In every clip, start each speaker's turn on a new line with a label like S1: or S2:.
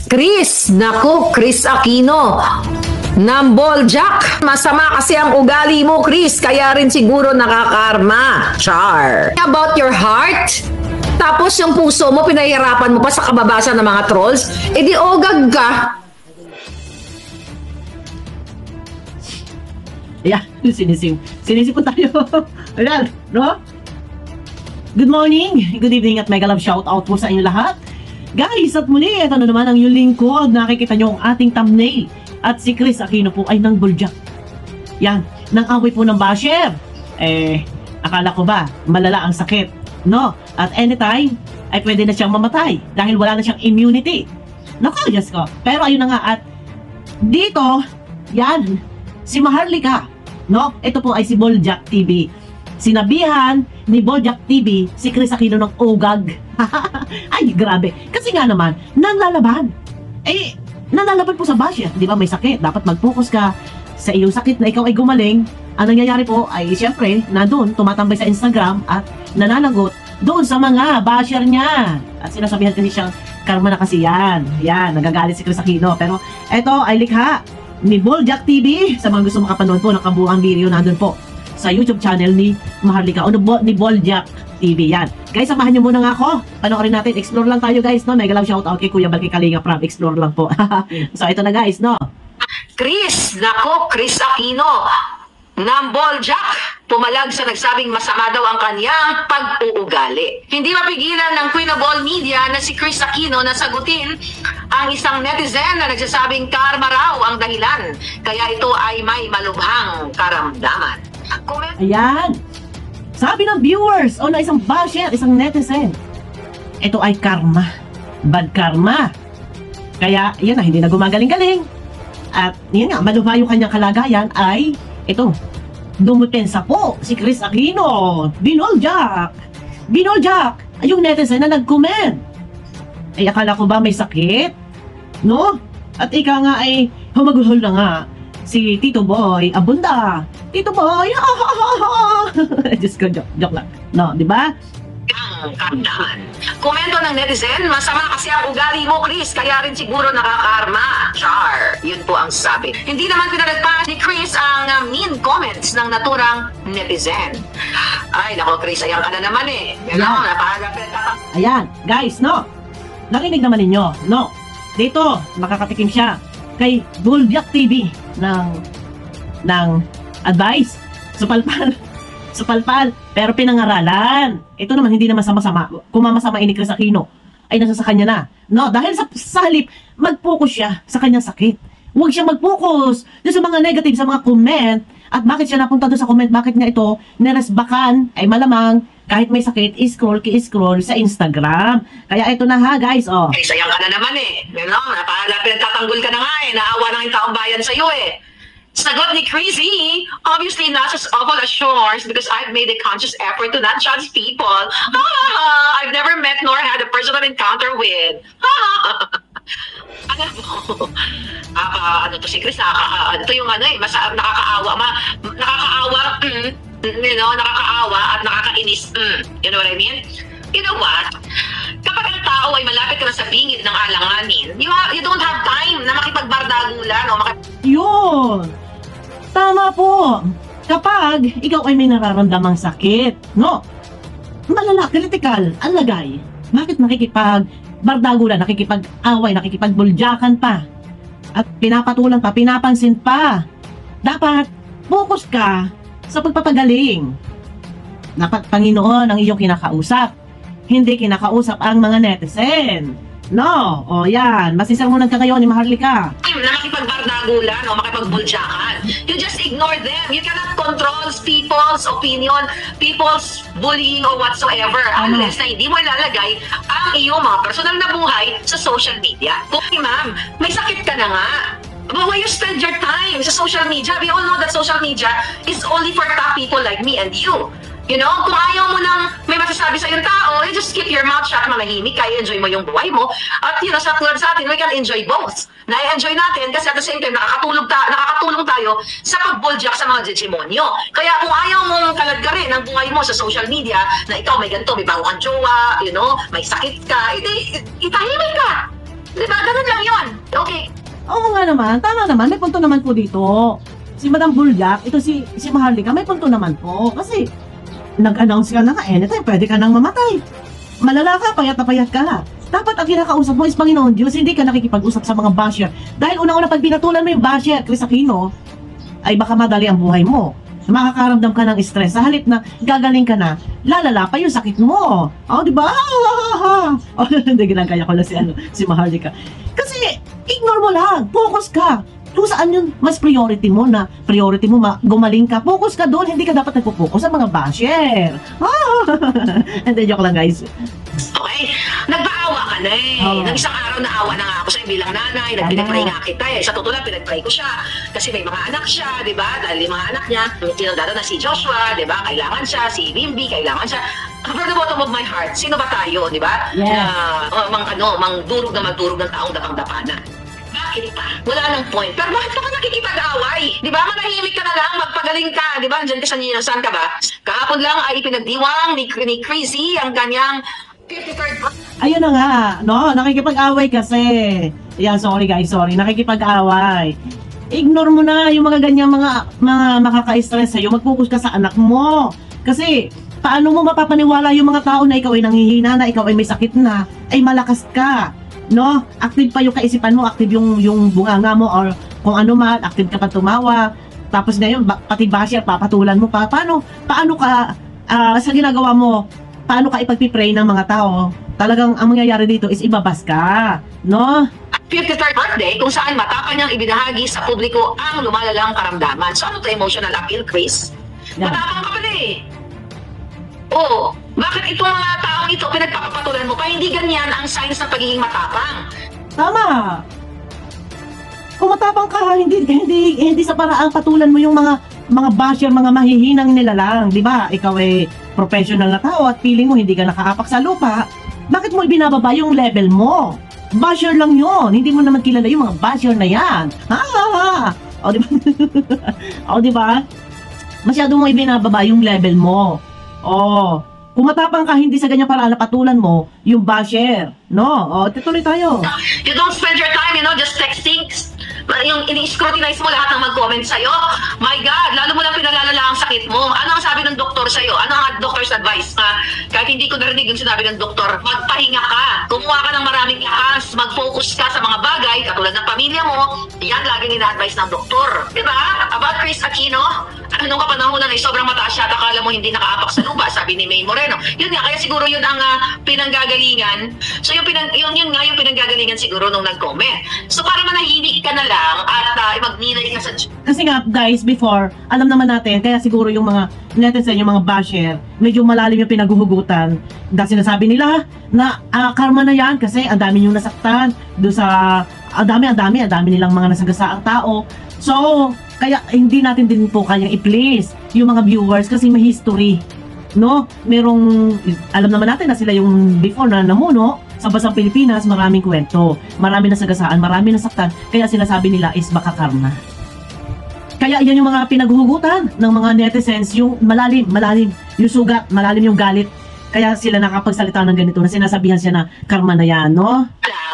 S1: Chris, naku, Chris Aquino. Namboljak. Masama kasi ang ugali mo, Chris. Kaya rin siguro nakakarma. Char. About your heart? Tapos yung puso mo, pinahihirapan mo pa sa kababasa ng mga trolls? E di ogag ka.
S2: Yeah, sinisipon tayo. Ayan, no? Good morning, good evening at mega love shout out po sa inyo lahat. Guys, at muli, ito na naman ang yung lingkod. Nakikita nyo ang ating thumbnail. At si Chris Aquino po ay nangboljak. Yan, nang away po ng basher. Akala ko ba, malala ang sakit, no? At anytime, ay pwede na siyang mamatay dahil wala na siyang immunity. Naku, Diyos ko. Pero ayun na nga, at dito, yan, si Maharlika, no? Ito po ay si Boljak TV. Sinabihan ni Boljak TV si Chris Aquino ng ugag. Ay, grabe. Kasi nga naman, nanlalaban. Nanlalaban po sa basher. Di ba, may sakit. Dapat mag-focus ka sa iyong sakit na ikaw ay gumaling. Ang nangyayari po ay, siyempre, nandun, tumatambay sa Instagram at nananagot doon sa mga basher niya. At sinasabihan kasi siyang karma na kasi yan. Yan, nagagalit si Chris Aquino. Pero, eto ay likha ni Boljak TV. Sa mga gusto makapanood po ng kabuuang video, nandun po sa YouTube channel ni Maharlika o ni Boljak TV. Yan. Guys, samahan nyo muna nga ako. Panoorin natin. Explore lang tayo, guys, no? Mega love shoutout kay Kuya Bal, kay Kalinga Prab. Explore lang po. So, ito na, guys, no?
S1: Chris, nako, Chris Aquino. Namboljak. Pumalag sa nagsabing masama daw ang kanyang pag-uugali. Hindi mapigilan ng Queen of All Media na si Chris Aquino na sagutin ang isang netizen na nagsasabing karma raw ang dahilan. Kaya ito ay may malubhang karamdaman.
S2: Ayan. Sabi ng viewers o na isang basher, isang netizen, ito ay karma. Bad karma. Kaya, yan na, hindi na gumagaling-galing. At yan nga, malubha yung kanyang kalagayan ay ito. Dumutensa po si Chris Aquino. Binoljak. Ay, yung netizen na nag-comment. Ay, akala ko ba may sakit? No? At ika nga ay humaguhol na nga si Tito Boy Abunda. Tito Boy, just ko, joke lang. No, di ba?
S1: Kamdahan. Komento ng netizen, masama kasi ang ugali mo, Chris, kaya rin siguro nakakarma. Char. Yun po ang sabi. Hindi naman pinalagpas ni Chris ang mean comments ng naturang netizen. Ay, nako, Chris, ayan ka na naman eh. Yan ako, napahagapit.
S2: Ayan, guys, no? Narinig naman ninyo, no? Dito, makakatikim siya kay Boljak TV ng advice. Supalpal, pero pinangaralan. Ito naman, hindi naman sama-sama. Kung mamasama ni Chris Aquino, ay nasa sa kanya na. No, dahil sa halip, mag-focus siya sa kanyang sakit. Huwag siya mag-focus sa mga negative, sa mga comment. At bakit siya napunta doon sa comment, bakit niya ito niresbakan, ay malamang, kahit may sakit, scroll sa Instagram. Kaya ito na ha, guys, oh.
S1: Ay, sayang ka na naman eh. You know, pinagtatanggol ka na nga eh. Naawa na yung taong bayan sa'yo eh. Sagot ni Chrissy, obviously not as awful as yours because I've made a conscious effort to not judge people. I've never met nor had a personal encounter with. Alam mo, ano to si Chris, ito yung ano eh, nakakaawa, nakakaawa at nakakainis. You know what I mean? You know what? Kapag ang tao ay malapit ka na sa bingit ng alanganin, you don't have time na makipagbardagulan o
S2: Yun! Tama po! Kapag ikaw ay may nararamdamang sakit, no? Malala, critical, ang lagay. Bakit nakikipagbardagulan, nakikipag-away, nakikipagboljakan pa? At pinapatulan pa, pinapansin pa. Dapat, focus ka sa pagpapagaling. Dapat Panginoon ang iyong kinakausap. Hindi kinakausap ang mga netizen. No, o yan, masisermonan ka ngayon ni Maharlika.
S1: Na makipagbardagulan o makipagbuljakan. You just ignore them. You cannot control people's opinion, people's bullying or whatsoever unless na hindi mo ilalagay ang iyong mga personal na buhay sa social media. Okay, ma'am, may sakit ka na nga. But why you spend your time sa social media? We all know that social media is only for top people like me and you. You know, kung ayaw mo nang may masasabi sa yung tao, you just keep your mouth shut, manahimik, kaya enjoy mo yung buhay mo. At you know, sa tulad sa atin, we can enjoy both. Na-enjoy natin kasi at the same time, nakakatulong tayo sa pagbuljak sa mga demonyo. Kaya kung ayaw mong kalad ka rin ang buhay mo sa social media, na ikaw may ganito, may bago kang jowa, you know, may sakit ka, itahimik ka. Diba? Ganun lang yun. Okay.
S2: Oo nga naman, tama naman, may punto naman po dito. Si Madam Bulyak, ito si Maharlika, may punto naman po. Kasi, nag-announce ka na nga, anytime, pwede ka nang mamatay. Malala ka, payat na payat ka na. Dapat ang kinakausap mo is Panginoon Diyos, hindi ka nakikipag-usap sa mga basher. Dahil unang-una, pag binatulan mo yung basher, Chris Aquino, ay baka madali ang buhay mo. Makakaramdam ka ng stress. Sa halip na gagaling ka na, lalala pa yung sakit mo. Oh, di ba? Oh, hindi, ginagaya ko lang si Maharlika. Kasi, ignore mo lang. Focus ka. Kung saan yun, mas priority mo gumaling ka. Focus ka doon. Hindi ka dapat nagpo-focus sa mga basher. Hindi, joke lang guys.
S1: Okay? Nagpaawa ka na eh.
S2: Oo.
S1: Nang isang araw naawa na nga ako sa'yo bilang nanay. Nagpinag-pray nga kita eh. Sa totoo lang, pinag-pray ko siya. Kasi may mga anak siya, di ba? Dahil yung mga anak niya, tinandado na si Joshua, di ba? Kailangan siya. Si Bimbi, kailangan siya. From the bottom of my heart, sino ba tayo, di ba?
S2: Yes.
S1: Na, mangdurog na magdurog ng taong dapang-dapana. Bakit pa? Wala nang point. Pero bakit ka nakikipag-away? Di ba? Manahimik ka na lang, magpagaling ka. Di ba? Nandiyan ka sa saan ka ba? Kahapon lang ay ipinagdiwang ni Crazy ang kanyang 53rd birthday.
S2: Ayun na nga, no? Nakikipag-away kasi. Yan, sorry guys, sorry. Nakikipag-away. Ignore mo na yung mga ganyang mga makaka-stress sa'yo. Mag-focus ka sa anak mo. Kasi, paano mo mapapaniwala yung mga tao na ikaw ay nanghihina na, ikaw ay may sakit na, ay malakas ka. No? Active pa yung kaisipan mo, active yung bunganga mo, or kung ano man, active ka pa tumawa. Tapos ngayon, pati basher, papatulan mo pa. Paano ka, sa ginagawa mo, paano ka ipagpipray ng mga tao? Talagang ang mangyayari dito is ibabas ka, no?
S1: 53rd birthday kung saan matapang niyang ibinahagi sa publiko ang lumalalang karamdaman. So ano to emotional appeal, Chris?
S2: Yeah.
S1: Matapang ka pala eh. Oo. Bakit itong mga taong ito pinagpapatulan mo pa? Hindi ganyan ang signs ng pagiging matapang.
S2: Tama. Kung matapang ka, hindi sa paraang patulan mo yung mga basher, mga mahihinang nilalang, di ba? Ikaw ay professional na tao at feeling mo hindi ka nakaapak sa lupa. Bakit mo ibinababa yung level mo? Basher lang yun. Hindi mo naman kilala yung mga basher na yan. O, di ba? O, di ba? Masyado mo ibinababa yung level mo. O, kung matapang ka, hindi sa ganyan paraan na patulan mo yung basher. No? O, tuloy tayo.
S1: You don't spend your time, just texting. Yung ini-scrutinize mo lahat ng mag-comment sa'yo. My God, lalo mo lang pinalalala ang sakit mo. Ano ang sabi ng doktor sa'yo? Ano ang doctor's advice? Kahit hindi ko narinig yung sinabi ng doktor, magpahinga ka. Kumuha ka ng maraming lakas. Mag-focus ka sa mga bagay, katulad ng pamilya mo. Yan laging ina-advise ng doktor. Diba? About Chris Aquino, nung kapanahonan ay sobrang mataas siya, akala mo hindi nakaapak sa lupa, sabi ni May Moreno. Yun nga, kaya siguro yun ang pinanggagalingan. So yun nga yung pinanggagalingan siguro nung nag-comment. So para manahimik ka na lang at magnilay ka sa...
S2: Kasi nga, guys, before, alam naman natin, kaya siguro yung mga netizen, yung mga basher, medyo malalim yung pinaguhugutan. Dahil sinasabi nila na karma na yan kasi ang dami yung nasaktan. Doon sa... Ang dami nilang mga nasagasaang tao. So, kaya hindi natin din po kayang i-please yung mga viewers kasi may history. No? Alam naman natin na sila yung before na namuno sa bansang Pilipinas, maraming kwento, marami nasagasaan, marami nasaktan, kaya sinasabi nila is baka karma. Kaya yan yung mga pinaghuhugutan ng mga netizens, yung malalim, yung sugat, malalim yung galit. Kaya sila nakapagsalita ng ganito na sinasabihan siya na karma na yan, no?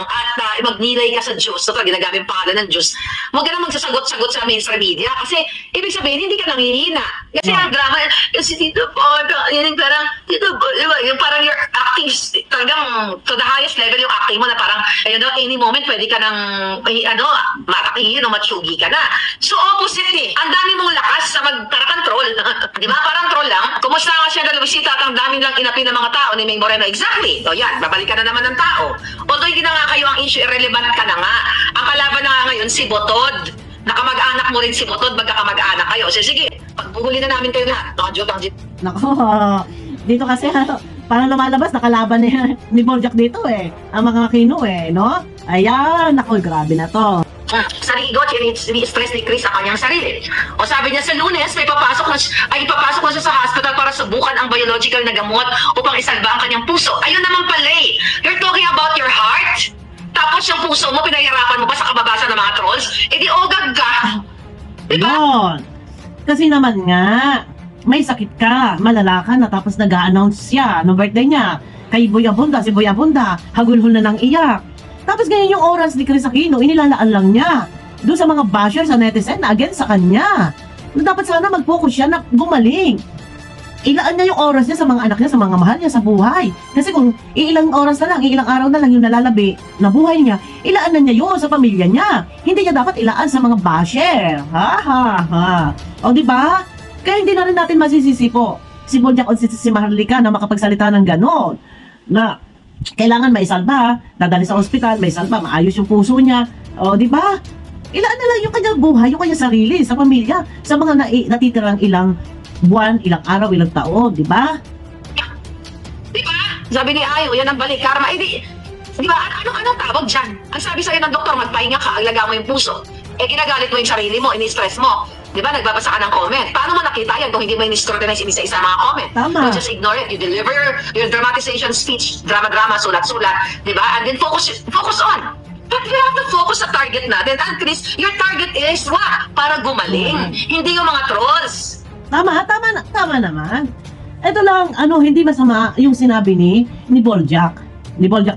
S1: At magnilay ka sa Diyos, so ginagamit pangalan ng Diyos, huwag ka na magsasagot-sagot sa mainstream media kasi ibig sabihin hindi ka nanghihina. Kasi ang drama, kasi Tito Boy, yung parang, Tito Boy, yung parang your acting, talagang to the highest level yung acting mo na parang, any moment pwede ka nang, matakihin o matsugi ka na. So opposite eh, ang dami mong lakas sa para-control. Di ba? Parang troll lang. Kumusta nga siya dalawisita at ang daming lang inapi ng mga tao ni May Moreno. Exactly. O yan, babalikan na naman ng tao. Although hindi na nga kayo ang issue, irrelevant ka na nga. Ang kalaban na nga ngayon, si Botod. Nakamag-anak mo rin si Botod, magkakamag-anak kayo. So, sige, pagbuhuli na namin kayo lahat.
S2: Nako, dito kasi parang lumalabas, nakalaban ni Boljak dito eh. Ang mga Aquino eh, no? Ayan, nako, grabe na to.
S1: Sa ligot, ini-stress ni Chris ang kanyang sarili. O sabi niya sa Lunes, ipapasok na siya sa hospital para subukan ang biological na gamot upang isalba ang kanyang puso. Ayun naman pala eh. You're talking about your heart? Tapos yung puso mo, pinahirapan mo pa sa kababasa ng mga trolls? E di ogag ka. Diba?
S2: Yun. Kasi naman nga, may sakit ka, malala ka na tapos nag-a-announce siya ng birthday niya. Kay Boy Abunda, si Boy Abunda, hagulhol na ng iyak. Tapos ganyan yung oras ni Chris Aquino, inilalaan lang niya doon sa mga basher sa netizen na against sa kanya. Dapat sana mag-focus siya na gumaling. Ilaan niya yung oras niya sa mga anak niya, sa mga mahal niya sa buhay. Kasi kung ilang oras na lang, ilang araw na lang yung nalalabi na buhay niya, ilaan na niya yun sa pamilya niya. Hindi niya dapat ilaan sa mga basher. Ha ha ha. O di ba? Kaya hindi na rin natin masisisi po si Boljak o si Maharlika na makapagsalita ng ganon. Na kailangan maisalba, dadali sa ospital, maisalba, maayos yung puso niya. O di ba? Ilaan na lang yung kanyang buhay, yung kanyang sarili, sa pamilya, sa mga natitirang ilang buwan, ilang araw, ilang taon, di ba?
S1: Di ba? Sabi ni Ayo, yan ang balik karma. Di ba? Anong tawag dyan? Ang sabi sa'yo ng doktor, magpahinga ka, aglaga mo yung puso. Ginagalit mo yung sarili mo, ini-stress mo. Di ba? Nagbabasa ka ng comment. Paano mo nakita yan kung hindi mo in-scrutinize isa-isa mga comment?
S2: Tama.
S1: You just ignore it. You deliver your dramatization speech, drama-drama, sulat-sulat. Di ba? And then focus on. But we have to focus sa target natin. And Chris, your target is what? Para gumaling. Hindi yung mga trolls.
S2: Tama naman. Ito lang, hindi masama yung sinabi ni Boljak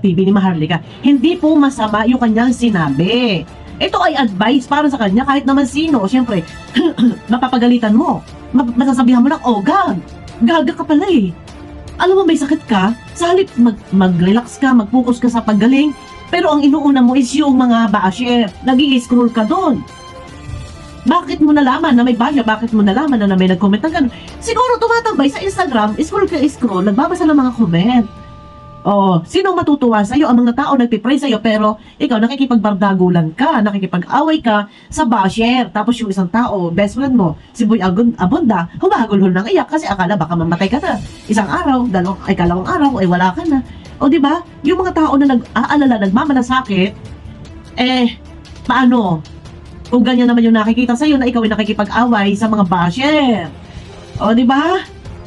S2: TV, ni Maharlika. Hindi po masama yung kanyang sinabi. Ito ay advice para sa kanya kahit naman sino. Siyempre, mapapagalitan mo. Masasabihan mo lang, oh, gaga ka pala eh. Alam mo, may sakit ka, sa halip mag-relax ka, mag-focus ka sa paggaling, pero ang inuuna mo is yung mga basher. Nag-i-scroll ka doon. Bakit mo nalaman na may basher? Bakit mo nalaman na may nag-comment ng gano'n? Siguro tumatambay sa Instagram, scroll, nagbabasa ng mga comment. Oh, sino matutuwa sa'yo? Ang mga tao nagpipray sa'yo, pero ikaw nakikipagbardagulan ka, nakikipag-away ka sa basher. Tapos yung isang tao, best friend mo, si Boy Abunda, humahagulhol ng iyak kasi akala baka mamatay ka na. Isang araw, kalawang araw, ay wala ka na. O di ba? Yung mga tao na nag-aalala, nagmamalasakit, paano? Kung ganyan naman yung nakikita sa'yo na ikaw ay nakikipag-away sa mga basher. O, di ba?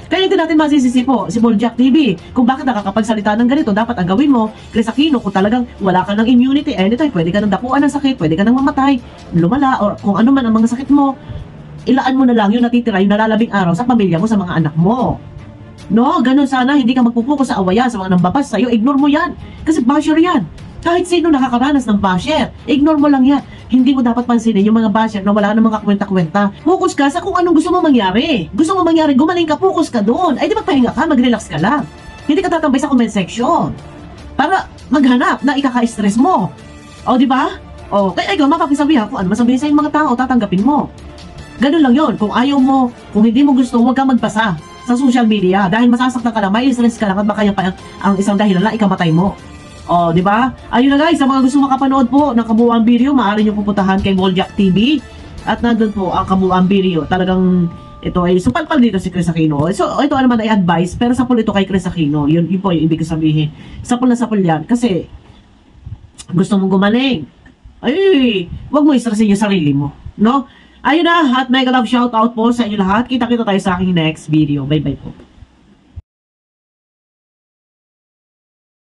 S2: Kaya hindi natin masisisi po si Boljak TV kung bakit nakakapagsalita ng ganito. Dapat ang gawin mo, Chris Aquino, kung talagang wala ka ng immunity, anytime, pwede ka nang dapuan ng sakit, pwede ka nang mamatay, lumala, o kung ano man ang mga sakit mo, ilaan mo na lang yung natitira, yung nalalabing araw sa pamilya mo, sa mga anak mo. No, ganun sana, hindi ka magpupuko sa awayan, sa mga nambabas sa'yo, ignore mo yan. Kasi basher yan. Kahit sino nakakaranas ng basher, ignore mo lang yan. Hindi mo dapat pansinin yung mga basher na wala ng mga kwenta-kwenta. Focus ka sa kung anong gusto mo mangyari. Gusto mo mangyari, gumaling ka, focus ka doon. Ay di magpahinga ka, mag-relax ka lang. Hindi ka tatambay sa comment section. Para maghanap na ikaka-stress mo. O di ba? O, kaya ikaw mapapasabihan kung ano masabihin sa mga tao, tatanggapin mo. Ganun lang yon. Kung ayaw mo, kung hindi mo gusto, huwag kang magpasa sa social media. Dahil masasaktan ka lang, may stress ka lang, at baka yan pa ang isang dahilan na ikamatay mo. Oh, di ba? Ayun na guys, sa mga gusto makapanood po ng kabuuan video, maaari niyo pupuntahan kay Boljak TV at nandun po ang kabuuan video. Talagang ito ay supalpal dito si Chris Aquino. So, ito naman ay advice, pero sapul ito kay Chris Aquino. Yun po yung ibig sabihin. Sapul na sapul yan. Kasi, gusto mong gumaling. Ay, wag mo istressin yung sarili mo. No? Ayun na, at mega love shoutout po sa inyo lahat. Kita-kita tayo sa aking next video. Bye-bye po.